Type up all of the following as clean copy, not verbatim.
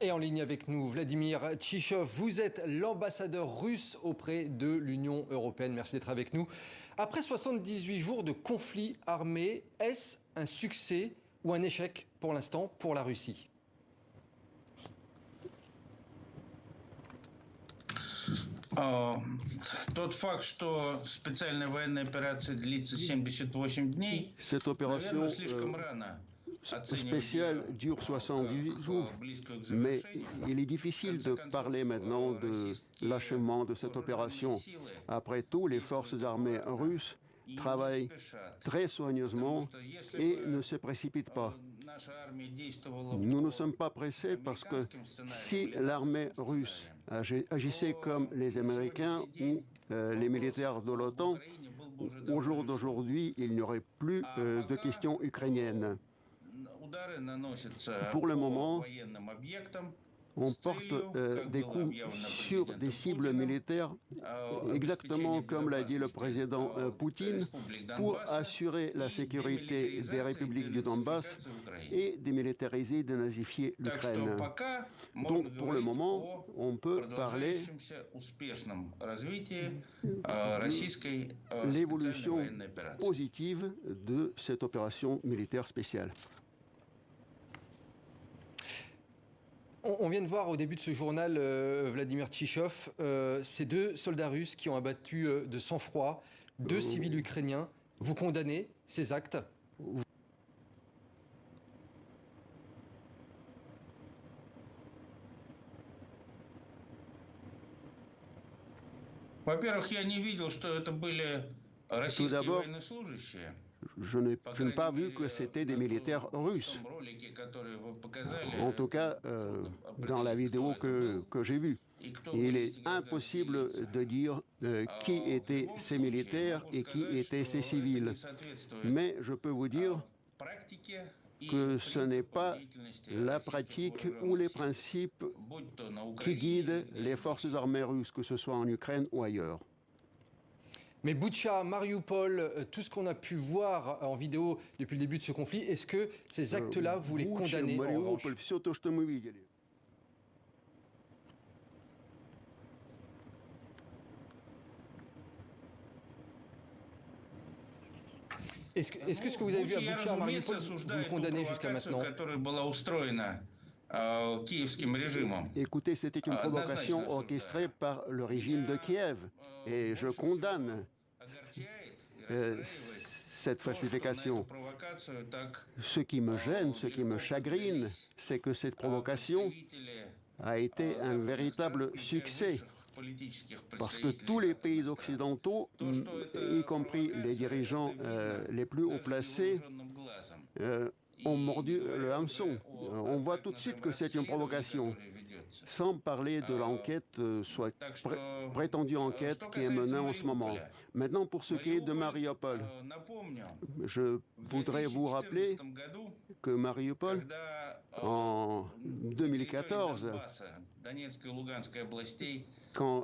Et en ligne avec nous, Vladimir Tchichov, vous êtes l'ambassadeur russe auprès de l'Union européenne. Merci d'être avec nous. Après 78 jours de conflit armé, est-ce un succès ou un échec pour l'instant pour la Russie ? Тот факт, что специальная военная операция длится 78 дней, Cette наверное, opération слишком рано spéciale dure 78 jours, mais il est difficile de parler maintenant de l'achèvement de cette opération. Après tout, les forces armées russes travaillent très soigneusement et ne se précipitent pas. Nous ne sommes pas pressés parce que si l'armée russe agissait comme les Américains ou les militaires de l'OTAN, au jour d'aujourd'hui, il n'y aurait plus de questions ukrainiennes. Pour le moment, on porte des coups sur des cibles militaires, exactement comme l'a dit le président Poutine, pour assurer la sécurité des républiques du Donbass et démilitariser, dénazifier l'Ukraine. Donc, pour le moment, on peut parler de l'évolution positive de cette opération militaire spéciale. On vient de voir au début de ce journal, Vladimir Tchichov, ces deux soldats russes qui ont abattu de sang-froid deux civils ukrainiens. Vous condamnez ces actes ? Во-первых, я не видел, что это были российские военнослужащие. Je n'ai pas vu que c'était des militaires russes. En tout cas, dans la vidéo que j'ai vue. Il est impossible de dire qui étaient ces militaires et qui étaient ces civils. Mais je peux vous dire que ce n'est pas la pratique ou les principes qui guident les forces armées russes, que ce soit en Ukraine ou ailleurs. Mais Boutcha, Mariupol, tout ce qu'on a pu voir en vidéo depuis le début de ce conflit, est-ce que ces actes-là, vous les condamnez en revanche ? Est-ce que ce que vous avez vu à Boutcha, Mariupol, vous le condamnez jusqu'à maintenant ? Écoutez, c'était une provocation orchestrée par le régime de Kiev et je condamne cette falsification. Ce qui me gêne, ce qui me chagrine, c'est que cette provocation a été un véritable succès. Parce que tous les pays occidentaux, y compris les dirigeants les plus haut placés, ont mordu le hameçon. On voit tout de suite que c'est une provocation, sans parler de l'enquête, soit prétendue enquête qui est menée en ce moment. Maintenant, pour ce qui est de Mariupol, je voudrais vous rappeler que Mariupol, en 2014, quand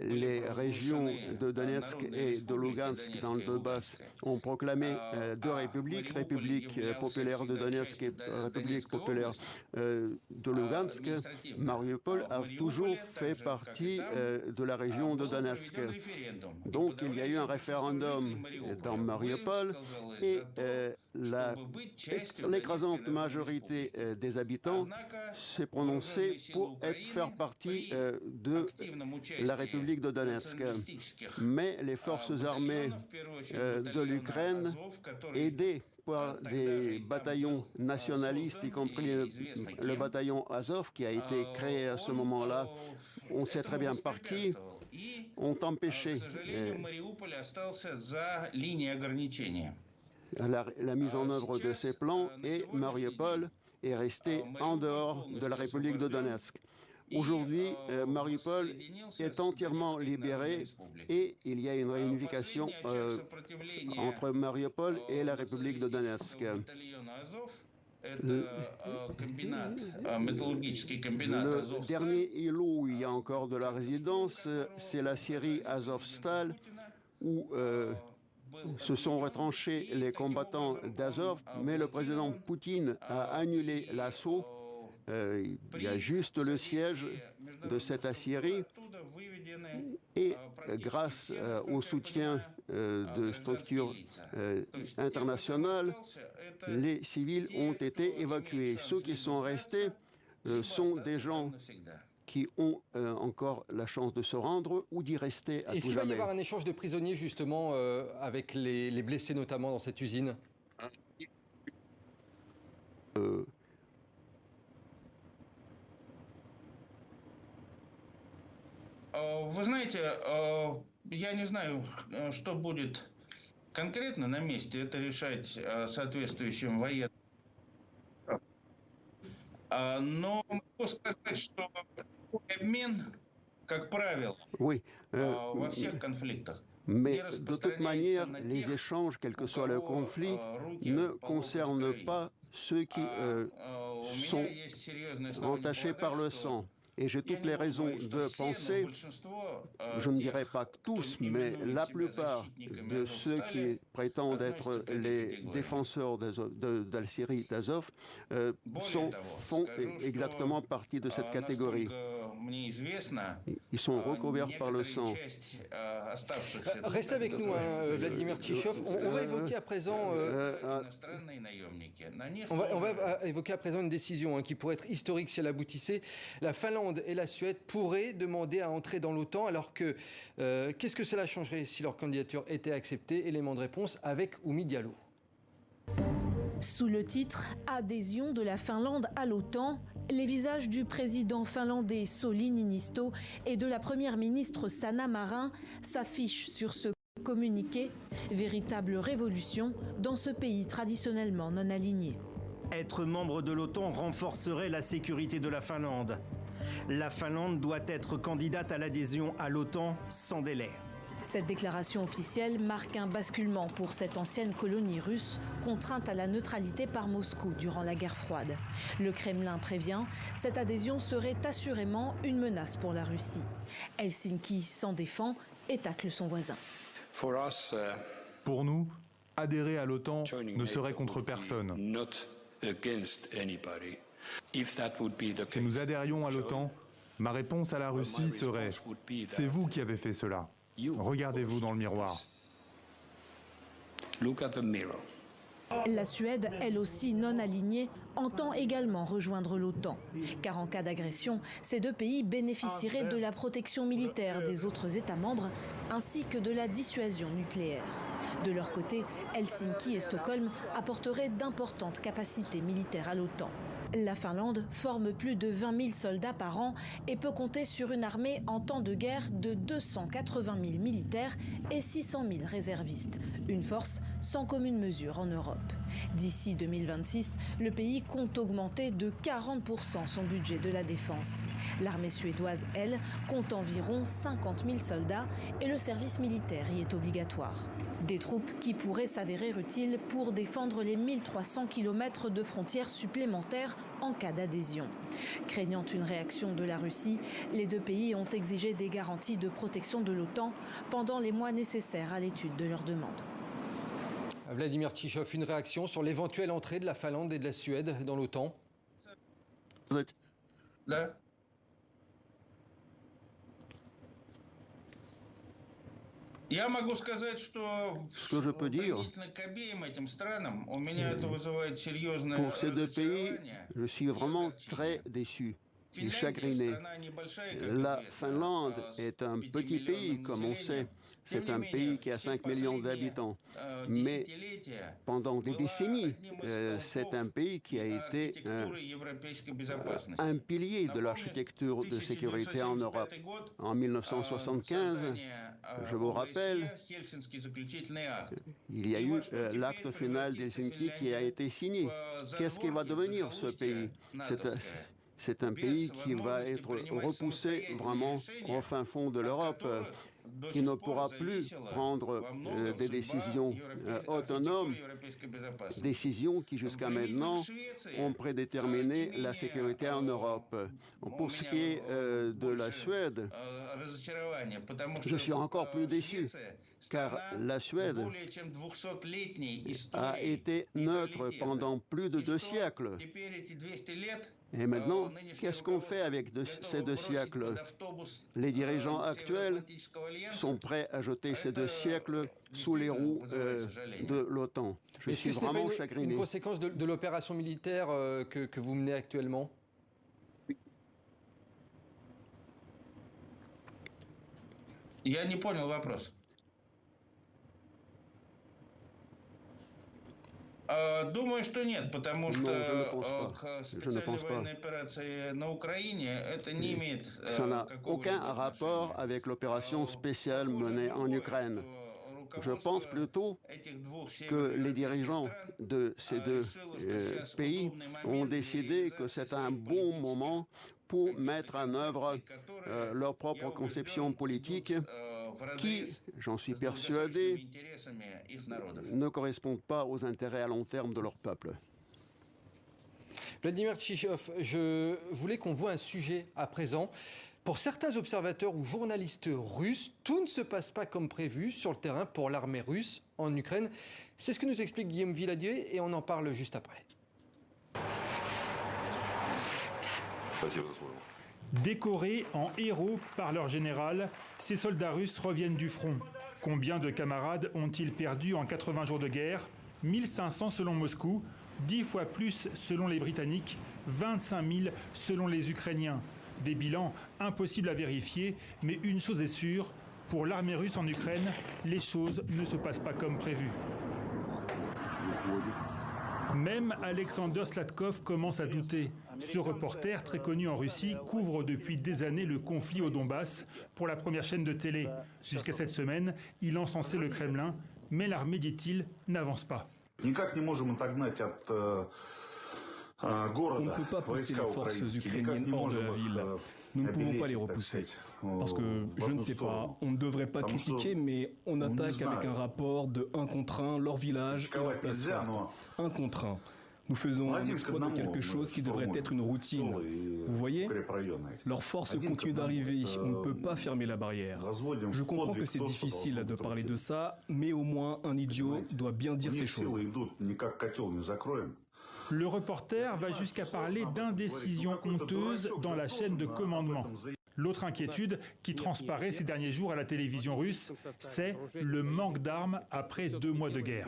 les régions de Donetsk et de Lugansk dans le Donbass ont proclamé deux républiques, République populaire de Donetsk et République populaire de Lugansk, Mariupol a toujours fait partie de la région de Donetsk. Donc il y a eu un référendum dans Mariupol et l'écrasante majorité des habitants s'est prononcée pour faire partie de la République de Donetsk. Mais les forces armées de l'Ukraine, aidées par des bataillons nationalistes, y compris le bataillon Azov qui a été créé à ce moment-là, on sait très bien par qui, ont empêché la mise en œuvre de ces plans et Mariupol est resté en dehors de la République de Donetsk. Aujourd'hui, Mariupol est entièrement libéré et il y a une réunification entre Mariupol et la République de Donetsk. Le dernier îlot où il y a encore de la résidence, c'est la Syrie Azovstal, où se sont retranchés les combattants d'Azov, mais le président Poutine a annulé l'assaut il y a juste le siège de cette aciérie et grâce au soutien de structures internationales, les civils ont été évacués. Ceux qui sont restés sont des gens qui ont encore la chance de se rendre ou d'y rester à tout jamais. Est-ce qu'il va y avoir un échange de prisonniers justement avec les blessés notamment dans cette usine? Вы знаете, я не знаю, что будет конкретно на месте. Это решать соответствующим военным. Но могу сказать, что обмен, как правило, во всех конфликтах. Mais de toute manière, les échanges, quel que soit le conflit, ne concernent pas ceux qui sont entachés par le sang. Et j'ai toutes les raisons de penser, je ne dirais pas que tous, mais la plupart de ceux qui prétendent être les défenseurs d'Al-Syrie, d'Azov, font exactement partie de cette catégorie. Ils sont recouverts par le sang. Restez avec nous, Vladimir Tchichov. On va évoquer à présent... On va évoquer à présent une décision qui pourrait être historique si elle aboutissait. La Finlande et la Suède pourraient demander à entrer dans l'OTAN, alors que qu'est-ce que cela changerait si leur candidature était acceptée? Élément de réponse avec Oumi Diallo. Sous le titre « Adhésion de la Finlande à l'OTAN », les visages du président finlandais Sauli Niinisto et de la première ministre Sanna Marin s'affichent sur ce communiqué. Véritable révolution dans ce pays traditionnellement non aligné. Être membre de l'OTAN renforcerait la sécurité de la Finlande. La Finlande doit être candidate à l'adhésion à l'OTAN sans délai. Cette déclaration officielle marque un basculement pour cette ancienne colonie russe, contrainte à la neutralité par Moscou durant la guerre froide. Le Kremlin prévient, cette adhésion serait assurément une menace pour la Russie. Helsinki s'en défend et tacle son voisin. Pour nous, adhérer à l'OTAN ne serait contre personne. Si nous adhérions à l'OTAN, ma réponse à la Russie serait « C'est vous qui avez fait cela. Regardez-vous dans le miroir. » La Suède, elle aussi non alignée, entend également rejoindre l'OTAN. Car en cas d'agression, ces deux pays bénéficieraient de la protection militaire des autres États membres ainsi que de la dissuasion nucléaire. De leur côté, Helsinki et Stockholm apporteraient d'importantes capacités militaires à l'OTAN. La Finlande forme plus de 20 000 soldats par an et peut compter sur une armée en temps de guerre de 280 000 militaires et 600 000 réservistes. Une force sans commune mesure en Europe. D'ici 2026, le pays compte augmenter de 40% son budget de la défense. L'armée suédoise, elle, compte environ 50 000 soldats et le service militaire y est obligatoire. Des troupes qui pourraient s'avérer utiles pour défendre les 1300 km de frontières supplémentaires en cas d'adhésion. Craignant une réaction de la Russie, les deux pays ont exigé des garanties de protection de l'OTAN pendant les mois nécessaires à l'étude de leur demande. Vladimir Tchichov, une réaction sur l'éventuelle entrée de la Finlande et de la Suède dans l'OTAN? Ce que je peux dire, pour ces deux pays, je suis vraiment très déçu et chagriné. La Finlande est un petit pays, comme on sait. C'est un pays qui a 5 millions d'habitants. Mais pendant des décennies, c'est un pays qui a été un pilier de l'architecture de sécurité en Europe. En 1975, je vous rappelle, il y a eu l'acte final d'Helsinki qui a été signé. Qu'est-ce qui va devenir ce pays? C'est un pays qui va être repoussé vraiment au fin fond de l'Europe, qui ne pourra plus prendre des décisions autonomes, décisions qui jusqu'à maintenant ont prédéterminé la sécurité en Europe. Pour ce qui est de la Suède, je suis encore plus déçu, car la Suède a été neutre pendant plus de 2 siècles. Et maintenant, qu'est-ce qu'on fait avec ces 2 siècles? Les dirigeants actuels sont prêts à jeter ces 2 siècles sous les roues de l'OTAN. Je suis vraiment chagriné. Une conséquence de l'opération militaire que vous menez actuellement? Я не понял вопрос. Думаю, что нет, потому что к специальной военной операции на Украине это не имеет Ça n'a aucun rapport avec l'opération spéciale menée en Ukraine. Je pense plutôt que les dirigeants de ces 2 pays ont décidé que c'est un bon moment pour mettre en œuvre leur propre conception politique qui, j'en suis persuadé, ne correspondent pas aux intérêts à long terme de leur peuple. Vladimir Tchichov, je voulais qu'on voit un sujet à présent. Pour certains observateurs ou journalistes russes, tout ne se passe pas comme prévu sur le terrain pour l'armée russe en Ukraine. C'est ce que nous explique Guillaume Villadieu et on en parle juste après. Décorés en héros par leur général, ces soldats russes reviennent du front. Combien de camarades ont-ils perdu en 80 jours de guerre? 1500 selon Moscou, 10 fois plus selon les Britanniques, 25 000 selon les Ukrainiens. Des bilans impossibles à vérifier, mais une chose est sûre, pour l'armée russe en Ukraine, les choses ne se passent pas comme prévu. Même Alexander Slatkov commence à douter. Ce reporter, très connu en Russie, couvre depuis des années le conflit au Donbass pour la première chaîne de télé. Jusqu'à cette semaine, il encensait le Kremlin, mais l'armée, dit-il, n'avance pas. On ne peut pas pousser les forces ukrainiennes hors de la ville. Nous ne pouvons pas les repousser. Parce que, je ne sais pas, on ne devrait pas critiquer, mais on attaque avec un rapport de 1 contre 1 leur village et leur place forte. 1 contre 1. Nous faisons un exploit de quelque chose qui devrait être une routine. Vous voyez, leurs forces continuent d'arriver. On ne peut pas fermer la barrière. Je comprends que c'est difficile de parler de ça, mais au moins un idiot doit bien dire ces choses. Le reporter va jusqu'à parler d'indécision honteuse dans la chaîne de commandement. L'autre inquiétude qui transparaît ces derniers jours à la télévision russe, c'est le manque d'armes après 2 mois de guerre.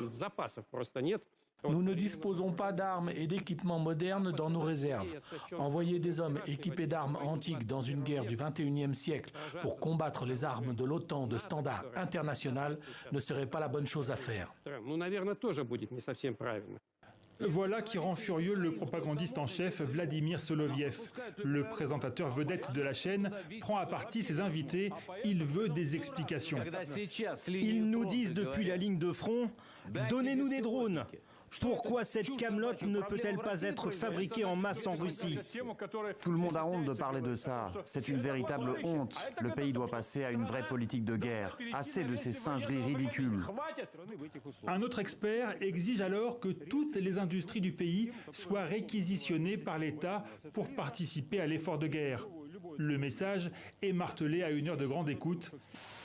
Nous ne disposons pas d'armes et d'équipements modernes dans nos réserves. Envoyer des hommes équipés d'armes antiques dans une guerre du XXIe siècle pour combattre les armes de l'OTAN de standard international ne serait pas la bonne chose à faire. Voilà qui rend furieux le propagandiste en chef Vladimir Soloviev. Le présentateur vedette de la chaîne prend à partie ses invités. Il veut des explications. Ils nous disent depuis la ligne de front, donnez-nous des drones. Pourquoi cette camelote ne peut-elle pas être fabriquée en masse en Russie? Tout le monde a honte de parler de ça. C'est une véritable honte. Le pays doit passer à une vraie politique de guerre. Assez de ces singeries ridicules. Un autre expert exige alors que toutes les industries du pays soient réquisitionnées par l'État pour participer à l'effort de guerre. Le message est martelé à une heure de grande écoute.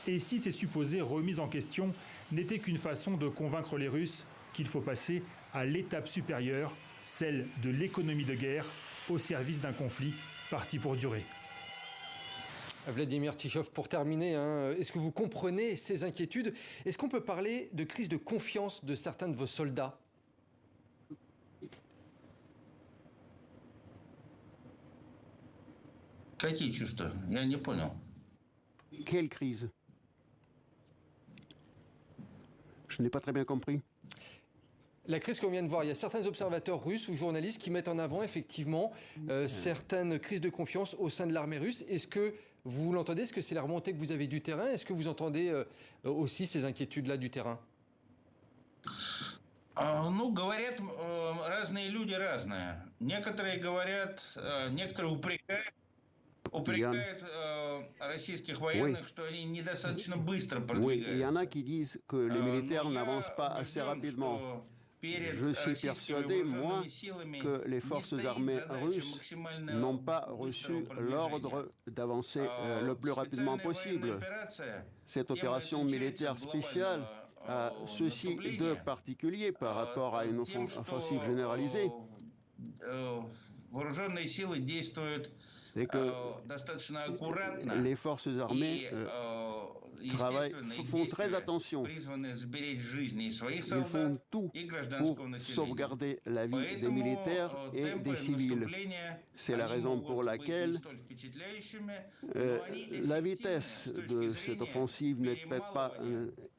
Et si ces supposées remises en question n'étaient qu'une façon de convaincre les Russes qu'il faut passer à l'étape supérieure, celle de l'économie de guerre, au service d'un conflit parti pour durer. Vladimir Tchichov, pour terminer, est-ce que vous comprenez ces inquiétudes? Est-ce qu'on peut parler de crise de confiance de certains de vos soldats? Какие чувства? Я не понял. Quelle crise? Je n'ai pas très bien compris. La crise qu'on vient de voir, il y a certains observateurs russes ou journalistes qui mettent en avant effectivement certaines crises de confiance au sein de l'armée russe. Est-ce que vous l'entendez? Est-ce que c'est la remontée que vous avez du terrain? Est-ce que vous entendez aussi ces inquiétudes-là du terrain? Ну, говорят разные люди разное. Некоторые говорят, некоторые упрекают российских военных, что они недостаточно быстро продвигаются. Oui, il y en a qui disent que les militaires n'avancent pas assez rapidement. Je suis persuadé, moi, que les forces armées russes n'ont pas reçu l'ordre d'avancer le plus rapidement possible. Cette opération militaire spéciale a ceci de particulier par rapport à une offensive généralisée. c'est que les forces armées font très attention. Ils font tout pour sauvegarder la vie des militaires et des civils. C'est la raison pour laquelle la vitesse de cette offensive n'est peut-être pas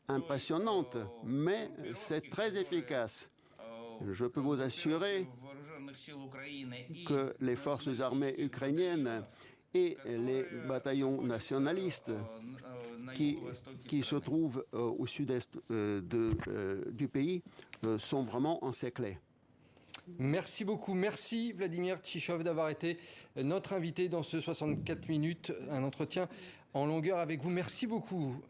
impressionnante, mais c'est très efficace. Je peux vous assurer que les forces armées ukrainiennes et les bataillons nationalistes qui se trouvent au sud-est du pays sont vraiment encerclés. Merci beaucoup. Merci Vladimir Tchichov d'avoir été notre invité dans ce 64 minutes, un entretien en longueur avec vous. Merci beaucoup.